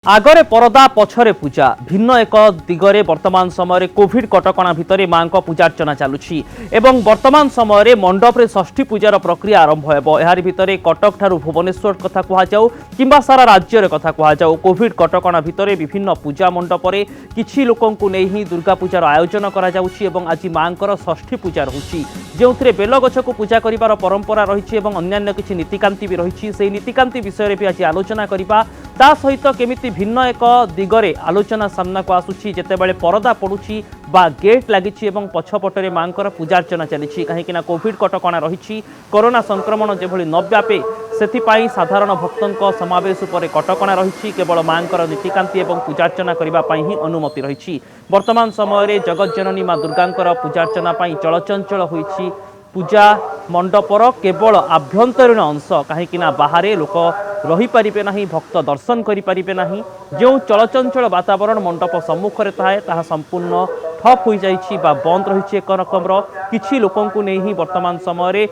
आगरे परदा पछरे पूजा भिन्न एक दिगरे वर्तमान समय कोविड कटकणा भितर मां पूजार्चना चलुछि एवं वर्तमान समय मंडप रे षष्ठी पूजार प्रक्रिया आरंभ हेबो। एहारि भितर कटक ठारू भुवनेश्वर कथा कहा जाऊ किंबा सारा राज्य कथा कहा जाऊ कोविड कटकणा भितर विभिन्न पूजा मंडप रे किछि लोकंकु नै ही दुर्गा पूजार आयोजन करा जाउछि एवं आज मांकर षष्ठी पूजा रहुछि जेउथिरे बेल गछकु पूजा करिवार परंपरा रहिछि एवं अन्यान्य किछि नीतिकांति भी रहिछि। सेही नीतिकांति विषय भी आज आलोचना करिबा ता सहित केमिति भिन्न एक दिगरे आलोचना सामना को आसुछि जेतेबेले परदा पड़ुछि बा गेट लागिछि एवं पछपटरे मांकर पूजार्चना चलिछि काहेकि कोविड कटकणा रहिछि कोरोना संक्रमण जेभଳି न व्यापे सेथिपाई साधारण भक्तों समावेश उपर कटकणा रहिछि केवल मांकर नीतिकांति एवं पूजार्चना करिबा पई ही अनुमति रहिछि। वर्तमान समय जगज्जननी मां दुर्गांकर पूजार्चना पई चलचंचल होइछि पूजा मंडपर केवल आभ्यंतरीण अंश कहीं बाहर लोक रही पारिबे नहीं भक्त दर्शन करि पारिबे नहीं जो चलचंचल वातावरण मंडप सम्मुख रे थाए ताहा संपूर्ण ठप हो जाइछि बा बंद रहिछि एक रकमर किछि लोकंकु नै ही वर्तमान समय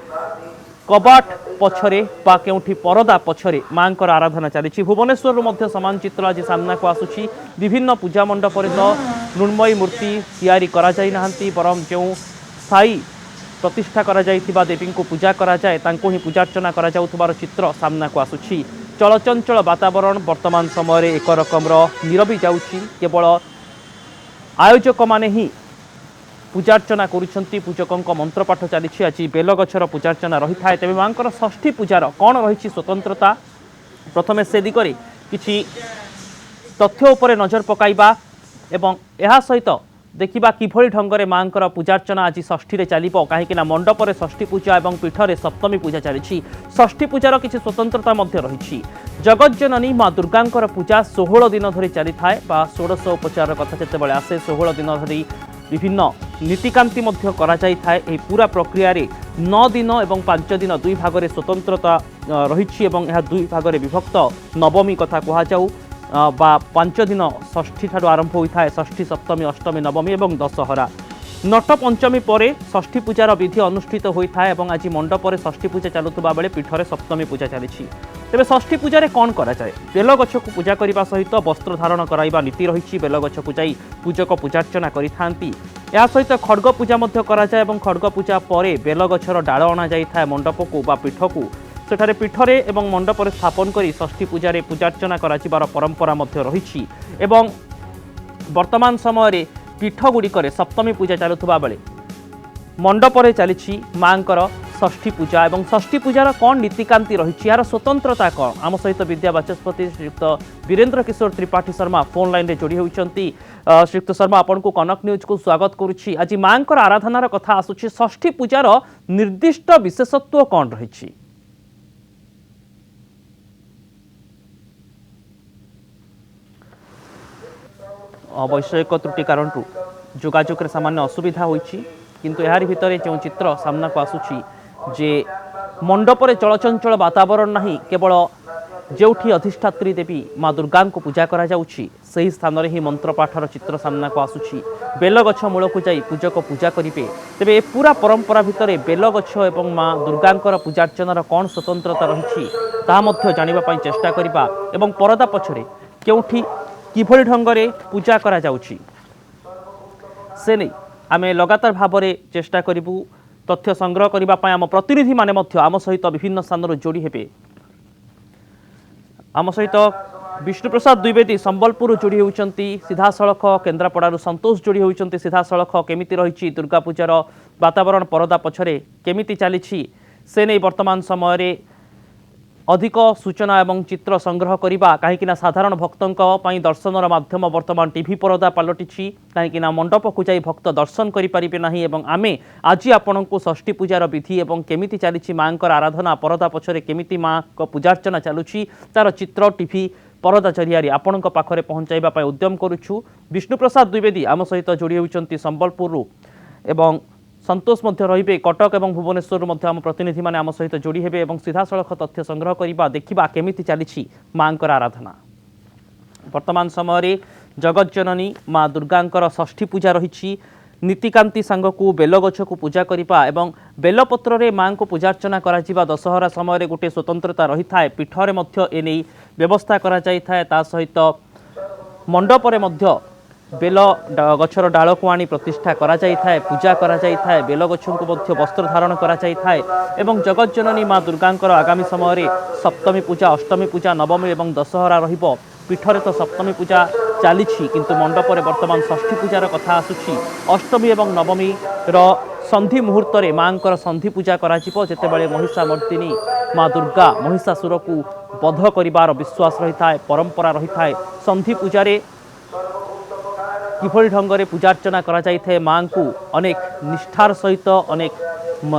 कबाट पछरे बा केउठी परदा पछरे मांकर आराधना चली भुवनेश्वर मध्य समान चित्र आज सामना को आसुछि विभिन्न पूजा मंडप रे तो मृण्मयी मूर्ति तैयारी करा जाई नाहंती बरम जो स्थायी प्रतिष्ठा करा जाइथिबा देवी को पूजा करा जाए तांको ही पूजार्चना करा जाउथबार चित्र सामना को आसुछि। चलचंचल वातावरण वर्तमान समय एक रकमर नीरवी जाउछि केवल आयोजक माने ही पूजार्चना करुछंती पूजकों मंत्रपाठ चली आज बेल गछर पूजार्चना रही थाए तेबे मांकर षष्ठी पूजार कौन रही स्वतंत्रता प्रथमे से दिगरे किछि तथ्य उपरे नजर पकाइबा एवं एहा सहित देखिबा किभଳି ढंगरे मांकर पूजार्चना आज षष्ठी रे चलिबो काहेकि मंडप रे षष्ठी पूजा एवं पीठरे सप्तमी पूजा चली षष्ठी पूजार किछि स्वतंत्रता मध्य रही जगज्जननी मां दुर्गांकर पूजा 16 दिन धरी चली थाए बा षोडश उपचार कथा जेतेबेले आसे 16 दिन धरी विभिन्न नीतिकांति मध्य करा जाई थाए एही पूरा प्रक्रिया रे 9 दिन एवं 5 दिन दुई भाग रे स्वतंत्रता रही एवं यह दुई भाग रे विभक्त नवमी कथा कहा जाऊ बा 5 दिन षष्ठी ठारू आरंभ होता है षष्ठी सप्तमी अष्टमी नवमी एवं दशहरा नट पंचमी पर षष्ठी पूजार विधि अनुष्ठित होता है आज मंडप में षष्ठी पूजा चलुवा बेले पीठरे सप्तमी पूजा चली तेज षष्ठी पूजा कौन करा जाए बेल गछ को पूजा करने सहित वस्त्र धारण कराइबा नीति रही बेल गछ को जाई पूजक पूजार्चना करिथांती या सहित खड्ग पूजा मध्य करा जाए एवं खड्ग पूजा पर बेल गछर डाल अणा जाए मंडप को बा पीठ को सेठारे पीठरे एवं मंडप स्थापन करी षष्ठी पूजा पूजार्चना करार परंपरा मध्य रही एवं वर्तमान समय पीठगुड़िक सप्तमी पूजा चलुवा बेले मंडपरे चली मांकर षष्ठी पूजा एवं षष्ठी पूजार कौन नीतिकांति रही यार स्वतंत्रता कौन आम सहित विद्या बाचस्पति श्रीयुक्त वीरेंद्र किशोर त्रिपाठी शर्मा फोन लाइन रे जोड़ी होती श्रीयुक्त शर्मा आपन को कनक न्यूज को स्वागत करुच्ची आज मांकर आराधनार कथा आसुछि षष्ठी पूजार निर्दिष्ट विशेषत्व कौन रही वैषयिक त्रुटि कारण जोगाजोग सामान्य असुविधा होइछि किंतु यार भितर जो चित्र सामना को आसुछि जे मंडपरे चलचंचल वातावरण नहीं केवल जोठी अधिष्ठात्री देवी मां दुर्गा को पूजा करा जाउछि सही स्थान रे ही मंत्रपाठर चित्र सामना को आसुछि बेल गछ मूल को जाई पूजक पूजा करिवे तेबे ए पूरा परंपरा भितर बेल गछ एवं मां दुर्गांकर पूजार्चनार कौन स्वतंत्रता रही ताहा मध्य जानिबा पई चेष्टा करिबा एवं परदा पछरे केउठी किभଳି ढंगरे पूजा करा जाउछि से नहीं आमे लगातार भाव में चेष्टा करिबु तथ्य संग्रह करबा पय आम प्रतिनिधि माने मध्य आम सहित विभिन्न स्थान जोड़ी हेबे आम सहित विष्णुप्रसाद द्विवेदी संबलपुर जोड़ी होउचंती सीधा सड़क केन्द्रापड़ा संतोष जोड़ी होउचंती सीधा सड़क केमिति रही दुर्गा पूजार वातावरण परदा पछरे केमिति चली से नहीं वर्तमान समय अधिक सूचना एवं चित्र संग्रह करबा कहीं साधारण भक्तों दर्शनर माध्यम वर्तमान टीवी परदा पलटि कहीं मंडप को जाई भक्त दर्शन करें ना एवं आमे आज आपण को षष्ठी पूजार विधि एवं केमिति चली मांकर आराधना परदा पछरे केमिति मां को पूजार्चना चलुछि तार चित्र टीवी परदा जरिया आपण पाखरे पहुंचाइबा उद्यम करुछु। विष्णुप्रसाद द्विवेदी आम सहित जोड़ी होउचंती संबलपुर एवं संतोष मध्य रहिबे कटक एवं भुवनेश्वर मध्य आम प्रतिनिधि माने आम सहित जोड़ी हेबे एवं सीधा सड़क तथ्य संग्रह करिबा देखिबा केमिति चली मांकर आराधना वर्तमान समय जगज्जननी मां दुर्गांकर षष्ठी पूजा रही नीतिकांति सांगकू बेल गछ को पूजा करिबा एवं बेलपत्र रे मां को पूजार्चना करा जिबा दशहरा समय गोटे स्वतंत्रता रही थाए पीठरे मध्य एने व्यवस्था करा जाई थाए ता सहित मंडपरे मध्य बेल गछर डाल को आनी प्रतिष्ठा करा जाइथाय, पूजा करा जाइथाय, बेल गछों को मध्य वस्त्र धारण करा जाइथाय एवं जगत जननी माँ दुर्गांकर आगामी समय सप्तमी पूजा, अष्टमी पूजा, नवमी एवं दशहरा रहिबो। पीठरे तो सप्तमी पूजा चली किंतु मंडपरे वर्तमान षष्ठी पूजार कथा आसुछि। अष्टमी एवं नवमी संधि मुहूर्त में माँ संधि पूजा करते महिषामर्दिनी माँ दुर्गा महिषासुर को बध कर विश्वास रही है, परंपरा रही है। संधि पूजारे किभली ढंग से पूजार्चना करा जाइथे, माँ को अनेक निष्ठार सहित अनेक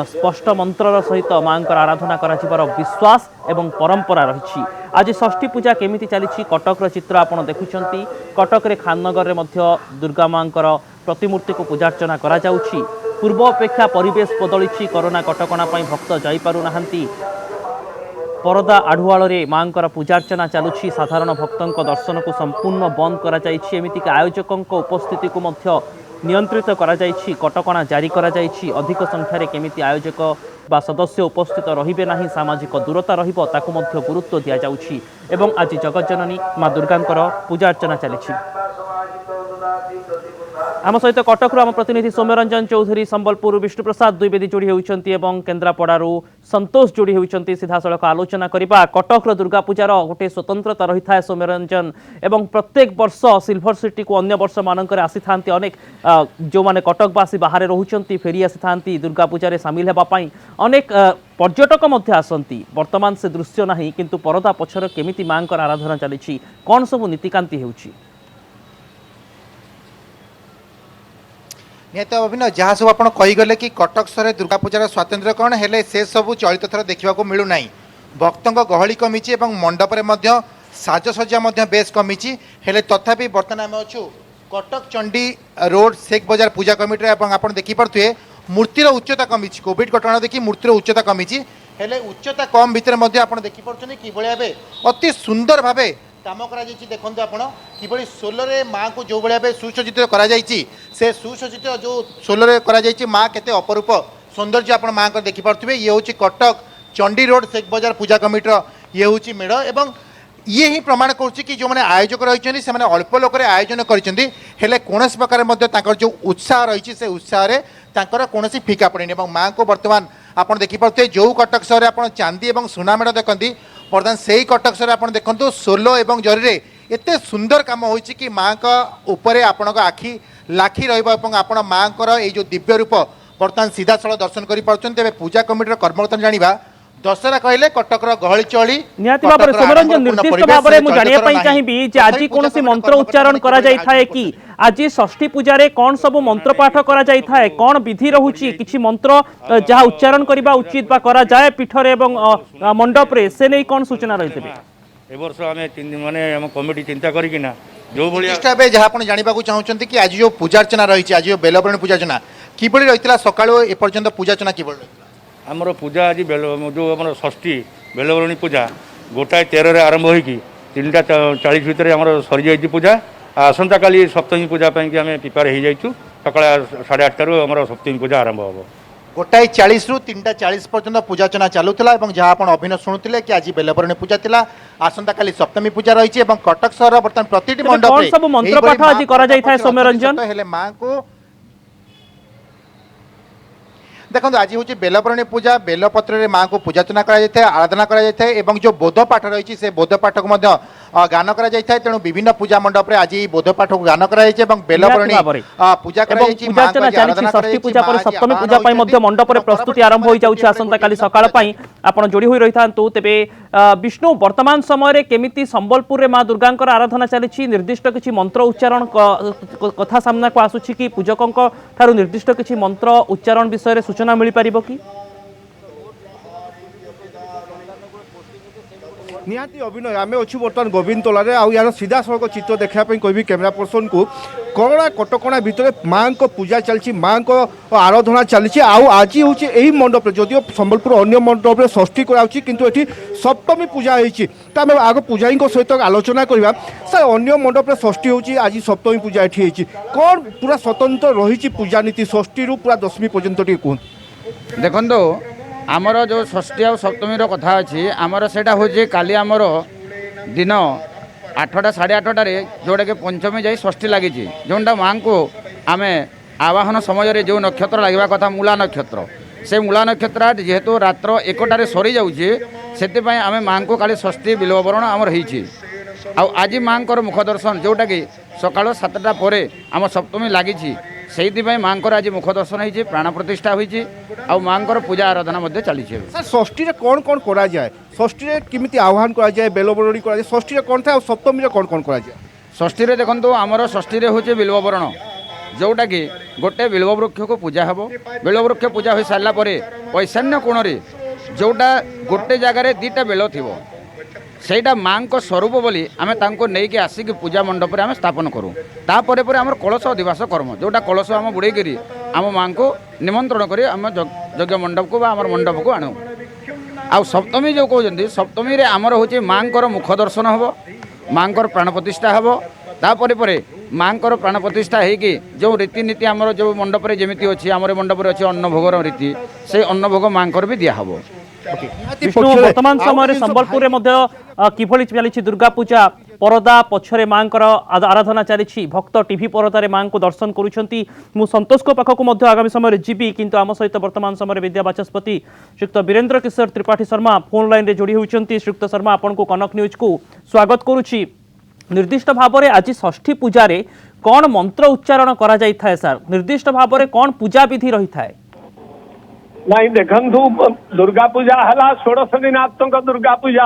स्पष्ट मंत्रर सहित माँ आराधना करा विश्वास एवं परंपरा रही। आज षष्ठी पूजा केमिति चली कटक चित्र आपड़ देखुं। कटक रे खाननगर में दुर्गा माँ प्रतिमूर्ति को पूजार्चना करा जाउछि। पूर्व अपेक्षा परिवेश बदली, कोरोना कटकणा भक्त जापारुना, परदा आढ़ुआल माँ पूजार्चना चलुछि। साधारण भक्तों दर्शन को संपूर्ण बंद करमितिक आयोजकों उपस्थिति को मध्य नियंत्रित कटकणा जारी कराଯାଇଛି। अधिक संख्यार केमिति आयोजक बा सदस्य उपस्थित रहिबे नाही, सामाजिक दूरता रहिबो ताकु मध्य गुरुत्व दिया जाउछि। एवं आज जगतजननी माँ दुर्गांकर पूजार्चना चली। आम सहित कटकू आम प्रतिनिधि सौम्यरंजन चौधरी, संबलपुर विष्णुप्रसाद द्विवेदी जोड़ी होती, केन्द्रापड़ारू संतोष जोड़ी होती। सीधा सड़क आलोचना करवा कटक दुर्गा पूजार गोटे स्वतंत्रता रही है सौम्यरंजन, एवं प्रत्येक वर्ष सिल्वर सिटी को अन्य वर्ष मानक आसी था अनेक जो मैंने कटकवासी बाहर रोचंती फेरी आसी था दुर्गा पूजा सामिल होगापाई अनेक पर्यटक आसती। वर्तमान से दृश्य नहीं किंतु परदा पछर केमिति माँ आराधना चली, कौन सब नीतिकांति होउछि? निहत अभिनय जहाँ सब आप कहीगले कि कटक सहर दुर्गा पूजार स्वातंत्र्य कौन है से सब चलित थर देखा मिलूना। भक्तों गहली कमी और मंडपरे साजसज्जा बेस कमी हेले तथापि बर्तमान आम अच्छु कटक चंडी रोड शेख बजार पूजा कमिटी आप देखिपे मूर्तिर उच्चता कमी। कोविड कटना देखिए मूर्तिर उच्चता कमी हेले उच्चता कम भितर आप देखिपे कि भाव अति सुंदर भाव काम करा देखो आपण कि सोलर माँ को जो भाव सुसज्जित करा से सुसज्जित जो सोलर करा माँ केते अपरूप सौंदर्य आप माँ को देखिपे। ये हूँ कटक चंडी रोड शेख बजार पूजा कमिटर ये हूँ मेढ़ एवं ये ही प्रमाण करुच्ची कि जो मैंने आयोजक रही से अल्प लोक आयोजन करें कौन प्रकार जो उत्साह रही से उत्साह कौन फीका पड़े। माँ को बर्तमान आप देखिपे जो कटक सहर आप चांदी और सुना मेढ़ देखती बर्तमान से ही कटक सहर आप देखो सोलो एवं जरी एत सुंदर कम हो कि माँ का आपण आखि लाखी रहा माँ जो दिव्य रूप बर्तमान सीधा सड़क दर्शन कर पूजा कमिटर कर्मकर्ता जाना दशहरा कहले कटक गहली चली निहाती भाबरे सोमरंजन निर्दिष्ट भाबरे मु जानिया पई चाहिबी जे आज कोनोसी मंत्र उच्चारण करा जाय थाए कि आज षष्ठी पूजा रे कोन सब मंत्र पाठ करा जाय थाए, कोन विधि रहुची, किछि मंत्र जहा उच्चारण करबा उचित बा करा जाय पीठरे एवं मंडप रे से नै कोन सूचना रहितबे? ए वर्ष हमें 3 दिन माने हम कमिटी चिंता करी कि ना जो भलिया निष्ठाबे जहा आपण जानिबा को चाहुचंती कि आज जो पूजा अर्चना रहिछि आज जो बेलबरणी पूजा अर्चना किबळी रहितला सकाळो ए पर्यंत पूजा अर्चना किबळी आमर पूजा आज जो आम षष्ठी बेलबरणी पूजा 1:13 आरंभ होगी 3:40 भितर आम सरी जाइए पूजा। आसंता काली सप्तमी पूजा कि आम प्रिपेयर हो जाइछु सका 8:30 आम सप्तमी पूजा आरंभ हम 1:40 रु 3:40 पर्यंत पूजा अर्चना चलुला। जहाँ आप अभिनय शुणुते कि आज बेलबरणी पूजा थिला, आसंता काली सप्तमी पूजा रही है। कटक सहर बर्तमान प्रति मंडप मंत्र पाठ आज करा जाय थाए सौम्यरंजन हेले मां को देखो आज हूँ बेलबरणी पूजा बेलपत्र माँ को पूजार्चना कराए आराधना कराए जो बोध पाठ रही है बोध पाठ को गान कराए तेणु विभिन्न पूजा मंडप आज बोध पाठ को गान कराई बेलबरणी पूजा षष्ठी पूजा पर सप्तमी पूजा मंडप प्रस्तुति आरंभ हो जाउछि आसंता काली सकाळ पई आपण जोड़ी होई रही थांतु। तेबे विष्णु वर्तमान समय केमिति संबलपुर रे माँ दुर्गांकर आराधना चली निर्दिष्ट किछि मंत्र उच्चारण कथा सामना को आसुछि कि पूजकों ठारू निर्दिष्ट किछि मंत्र उच्चारण विषय सूचना मिल पारिबो कि? निहाती अभिनय आम अच्छु बर्तमान गोविंद तोलारे आर सीधा सड़क चित्र देखापी कहि कैमेरा पर्सन को कोरोना कटकणा भितर माँ को पूजा चलती माँ को आराधना चली आज हूँ यही मंडप जदिव संबलपुर अन्य मंडप षष्ठी कराऊँगी किंतु ये सप्तमी पूजा होती तो आम आग पूजारी सहित आलोचना करवा सर अन्य मंडप षष्ठी होती आज सप्तमी पूजा ये कौन पूरा स्वतंत्र रही पूजा नीति षष्ठी रु पूरा दशमी पर्यंत कहूँ देखो आमर जो षष्ठी आ सप्तमी कथा अच्छी आमर सेटा हूँ काली आमर दिन आठटा साढ़े आठटारे जोटा कि पंचमी जाई षष्ठी लगी जोटा माँ को आम आवाहन समय जो नक्षत्र लगे कथा मूला नक्षत्र से मूला नक्षत्र जेहेतु रात्र 1टारे सरी जाऊँचे से आम माँ को काली षष्ठी बिल्ववरण आमर होती आज माँ मुख दर्शन जोटा कि सकाल 7टा पर आम सप्तमी लगी से माँ आज मुख दर्शन होती प्राण प्रतिष्ठा होती माँ पूजा आराधना चली। सर षष्ठी रे कौन कौन करा जाए षष्ठी रे किमिति आह्वान करा जाए बेलबरणी करा जाए षष्ठी रे कौन था और सप्तमी रे कौन कौन करा जाए षष्ठी रे देखो आमर षष्ठी रे होचे बिल्ववरण जोटा कि गोटे बिल्ववृक्ष को पूजा हे बिल्ववृक्ष पूजा हो सारा पर ईशान्य कोण रे जोटा गोटे जगार 2टा बेल थी ସେଇଟା ମାଙ୍କ ସ୍ୱରୂପ ବୋଲି ଆମେ ତାଙ୍କୁ ନେଇକି ଆସିକି ପୂଜା ମଣ୍ଡପରେ ଆମେ ସ୍ଥାପନ କରୁ ତାପରେ ପରେ ଆମର କଳସ ଅଧିବାସ କର୍ମ ଯୋଉଟା କଳସ ଆମ ବୁଡ଼େଇକିରି ଆମ ମାଙ୍କୁ ନିମନ୍ତ୍ରଣ କରି ଆମେ ଯଜ୍ଞ ମଣ୍ଡପକୁ ବା ଆମର ମଣ୍ଡପକୁ ଆଣୁ। ଆଉ ସପ୍ତମୀ ଯେଉଁ କହୁଛନ୍ତି ସପ୍ତମୀରେ ଆମର ହେଉଛି ମାଙ୍କର ମୁଖ ଦର୍ଶନ ହେବ ମାଙ୍କର ପ୍ରାଣ ପ୍ରତିଷ୍ଠା ହେବ ତାପରେ ପରେ ମାଙ୍କର ପ୍ରାଣ ପ୍ରତିଷ୍ଠା ହେଇକି ଯେଉଁ ରୀତିନୀତି ଆମର ଯେଉଁ ମଣ୍ଡପରେ ଯେମିତି ଅଛି ଆମର ମଣ୍ଡପରେ ଅଛି ଅନ୍ନଭୋଗର ରୀତି ସେଇ ଅନ୍ନଭୋଗ ମାଙ୍କର ବି ଦିଆହେବ। विष्णु वर्तमान समय संबलपुर किभली चली दुर्गा पूजा परदा पछरे मां आराधना चली भक्त टीवी परदार मां को दर्शन करुँच मु संतोष को पाखक आगामी समय जीवी किंतु आम सहित वर्तमान समय विद्या बाचस्पति श्रीयुक्त वीरेंद्र किशोर त्रिपाठी शर्मा फोन लाइन रे जोड़ी होती। श्रीयुक्त शर्मा आपन को कनक न्यूज को स्वागत करुच्ची। निर्दिष्ट भाव में आज षष्ठी पूजा कौन मंत्र उच्चारण करा जाय थाए सर निर्दिष्ट भाव में कौन पूजा विधि रही थाए? नहीं देखु दुर्गा पूजा है 16 दिनात्मक दुर्गा पूजा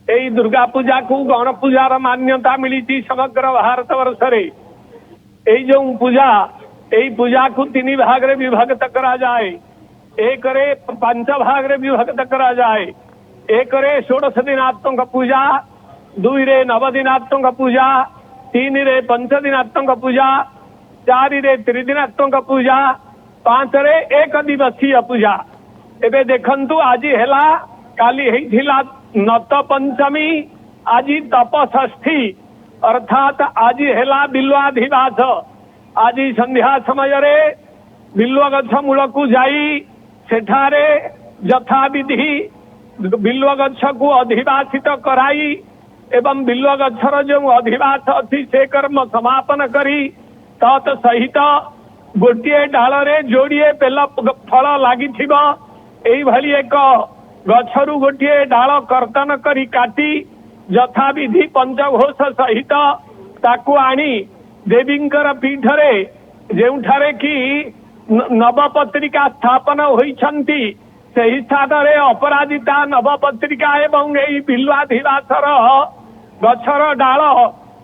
यही दुर्गा पूजा को गण पूजार मान्यता मिली समग्र भारत वर्ष रे जो पूजा यही पूजा को 3 भाग रे विभक्त करा जाए 1 रे 5 भाग रे विभक्त करा जाए 1 रे 16 दिनात्मक पूजा 2 रे 9 दिनात्मक पूजा 3 रे 5 दिनात्मक पूजा 4 रे 3 दिनात्मक पूजा 5 रे 1 दिवसीय पूजा एबे देखंतु आज हेला काली हेथिला नत पंचमी आज तप षष्ठी अर्थात आज हेला बिल्वाधिवास आज संध्या समय रे बिल्व गछ मूल को जाई सेठारे यथा विधि बिल्व गछ को अधिवासित कराई एवं बिल्व गछर जो अधिवास अछि से कर्म समापन करी तत् सहित गोटे डाल रे जोड़िए बेल फल लगी भली एक गछरु गोटे डाल कर्तन करी काटी यथा विधि पंचघोष सहित ताकू आनी देवींकर पीठरे जेउठारे कि नवपत्रिका स्थापन होइछंती सही स्थान रे अपराजिता नवपत्रिका एवं एई बिल्वाधिवासर गछर डाल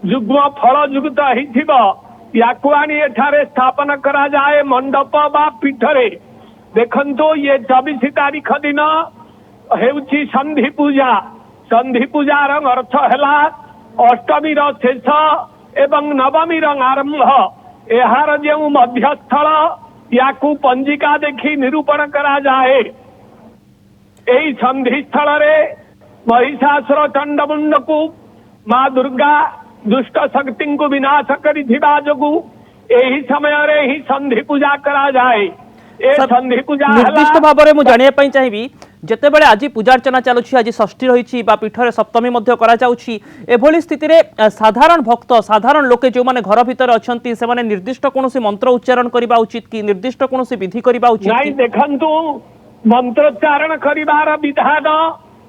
जुग्म फल युक्त होइथिबो याकू आनी एठारे स्थापन करा जाए मंडप बा पीठरे देखंतु ये 24 तारीख दिन हेउची संधि पूजार अर्थ है अष्टमी शेष एवं नवमी आरंभ यार जो मध्यस्थल याकू पंजिका देखी निरूपण करा जाए यही संधि स्थल रे महिषासुर चंडमुंड को माँ दुर्गा दुष्ट शक्ति को विनाश करी जोगु यही समय रे ही संधि पूजा करा जाए संधि पूजा निर्दिष्ट भाव में मुझे जानापी चाहिए जितेबाला आज पूजा अर्चना चलुची आज षष्ठी रही पीठर सप्तमी एभली स्थिति रे साधारण भक्त साधारण लोके जो माने घर भितर अच्छा से निर्दिष्ट कौन मंत्र उच्चारण करने उचित कि निर्दिष्ट कौन विधि करने उचित नहीं देखंतु मंत्रोच्चारण करिवार विधान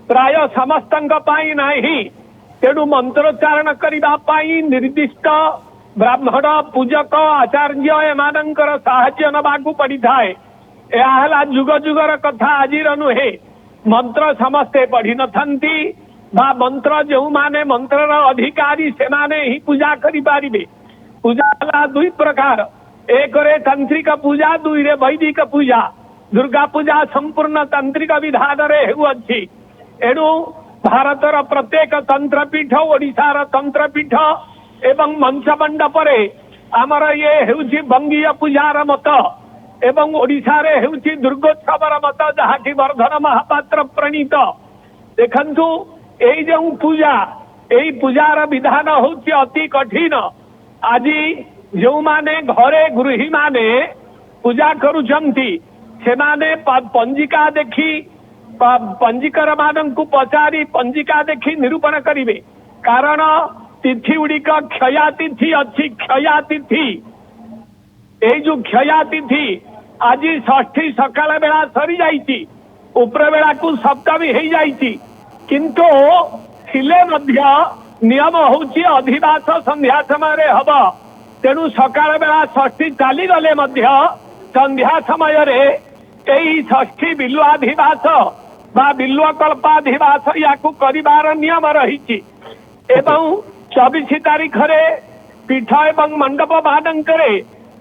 प्राय समस्त नहीं तेणु मंत्रोच्चारण करने निर्दिष्ट ब्राह्मण पूजक आचार्य एमानंकर साहाय्य नबाकू पड़ी थाए यह जुग जुगर कथा आज नुहे मंत्र समस्ते पढ़ी नथंती बा मंत्र जो माने मंत्र अधिकारी से माने ही पूजा करि पारिबे पूजा हला 2 प्रकार 1 रे तांत्रिक पूजा 2 रे वैदिक पूजा दुर्गा पूजा संपूर्ण तांत्रिक विधान रे हेउअछि एणु भारतर प्रत्येक तंत्रपीठ ओडिशार तंत्रपीठ एवं मंच मंडपरे आमर ये हेउछि बंगीय पूजार मत एवं ओडिशा रे हेउछि दुर्गोत्सवर मत जहाँकि वर्धन महापात्र प्रणीत देखंतु एई जो पूजा एई पूजार विधान होछि अति कठिन आज जो माने घरे गृही माने पूजा करुछंती से माने पंजिका देखी पंजिकर मानंकु पचारी पंजिका देखी निरूपण करिवे कारण तिथि गुड़िक क्षया तिथि अच्छी क्षया तिथि এই जो क्षया तिथि आज षष्ठी सकाळ बेला सरी जाइछि उपरे बेला को सप्तमी हो जाइछि किंतु थिले मध्य नियम होछि अधिवास संध्या समय रे हब तेणु सकाळ बेला षष्ठी चाली गले मध्य संध्या समय रे एई षष्ठी बिल्वाधिवास बा बिल्वकल्पाधिवास याकू करिवार नियम रहिछि एवं 24 तारीख रे पीठ एवं मंडप मानकरे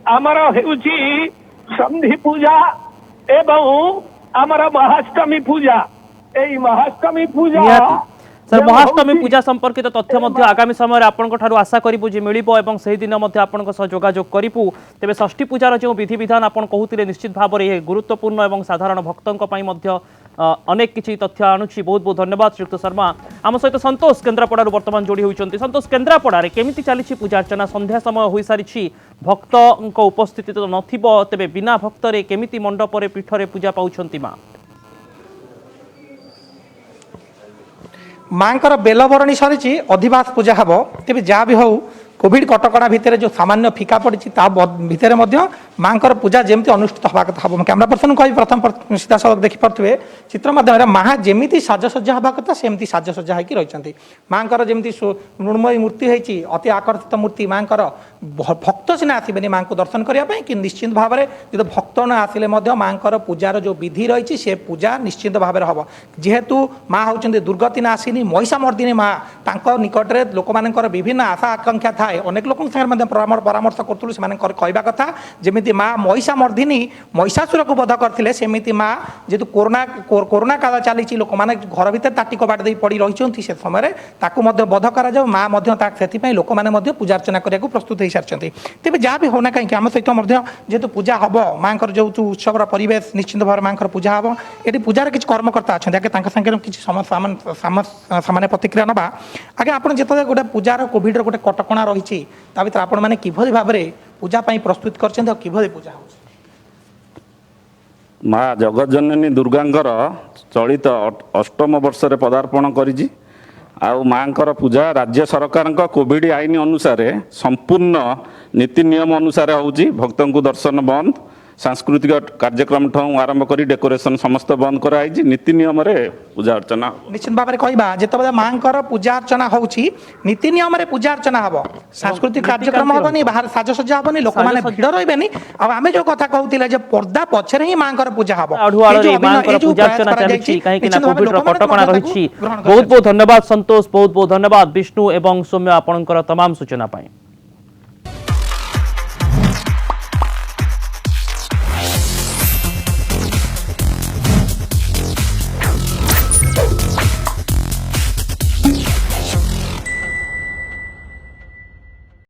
आमर हेउछि संधि पूजा एवं आमर महाष्टमी पूजा एई महाष्टमी पूजा निहाती सर महाष्टमी पूजा संपर्कित तथ्य मध्य आगामी समय आपंक ठारू आशा करिबु जे मिलिबो एवं सही दिन मध्य आपंक सह जोगाजोग करिबु तेबे षष्ठी पूजार जो विधि विधान आपन कहूतिले निश्चित भाव रे गुरुत्वपूर्ण एवं साधारण भक्तों पई मध्य अनेक किछि तथ्य आणुछि बहुत बहुत धन्यवाद श्रीयुक्त शर्मा आम सहित संतोष केन्द्रापड़ा वर्तमान जोड़ी होइछन्ति संतोष केन्द्रापड़ा केमिति चली पूजा अर्चना संध्या समय हो सारी भक्त उपस्थिति तो नथिबो तेबे बिना भक्त रे केमिति मंडप रे पीठ रे पूजा पाउछन्ति मां मांकर बेलबरणी सरी अधिवास पूजा हम तेज जहाँ भी हो कोविड कटकणा भितर जो सामान्य फिका पड़ी भितर मांकर पूजा जमी अनुष्ठित हवा कथा हम कैमरा पर्सन कह प्रथम सीधा सड़क देखिपे चित्र माध्यम माँ जमी साजसज्जा हवा कथा सेमती साजसज्जा होगी रही मांकर जमी मृण्मयी मूर्ति होती अति आकर्षित मूर्ति मांकर भक्त सीना आसबे माँ को दर्शन करने कि निश्चित भाव में जो भक्त न आसिले मांकर पूजार जो विधि रही से पूजा निश्चित भाव में हम जेहेतु माँ होती दुर्गति नाशिनी महिषामर्दिनी माँ निकट में लोक मान विभिन्न आशा आकांक्षा थाए अनेक लोक परामर्श करूँ से कहवा कथा जमी माँ महिषामर्दिनी महिषासुर को वध करते सेमती माँ जेहेतु कोरोना काल चली लोक मैंने घर भर ताटी कबाट दे पड़ रही से समय वध कर माँ से लोक मैंने पूजा अर्चना करने को प्रस्तुत हो सारी तेज जहाँ भी होना कहीं आम सहित जेहेतु पूजा हम माँ जो उत्सव परिवेश निश्चित भाव में पूजा हम ये पूजार किसी कर्मकर्ता अच्छा आगे सागर किसी सामान्य प्रतिक्रिया ना आगे आप जो गोटे पूजार कोविड गोटे कटकणा रही भर आपण मैंने किभली भाव में पूजा प्रस्तुत कर पूजा हो माँ जगज्जननी दुर्गांकर चलित अष्टम वर्ष रे पदार्पण करिछि आउ मांकर पूजा राज्य सरकार कोविड आईन अनुसार संपूर्ण नीति नियम अनुसार होउछि भक्तों को दर्शन बंद सांस्कृतिक कार्यक्रम ठूँ आरंभ कर डेकोरेशन समस्त बंद कराई नीति नियम रे पूजा अर्चना निश्चित भाव में कहवा जिते माँ पूजा अर्चना होती नीति नियम रे पूजा अर्चना हम सांस्कृतिक कार्यक्रम हेनी बाहर साजसज्जा हेनी लोक मैंने भिड़ रही आम जो कथा कहते पर्दा पछरे ही माँ पूजा हम बहुत बहुत धन्यवाद संतोष बहुत बहुत धन्यवाद विष्णु एवं सौम्य आपणकर तमाम सूचना पाई।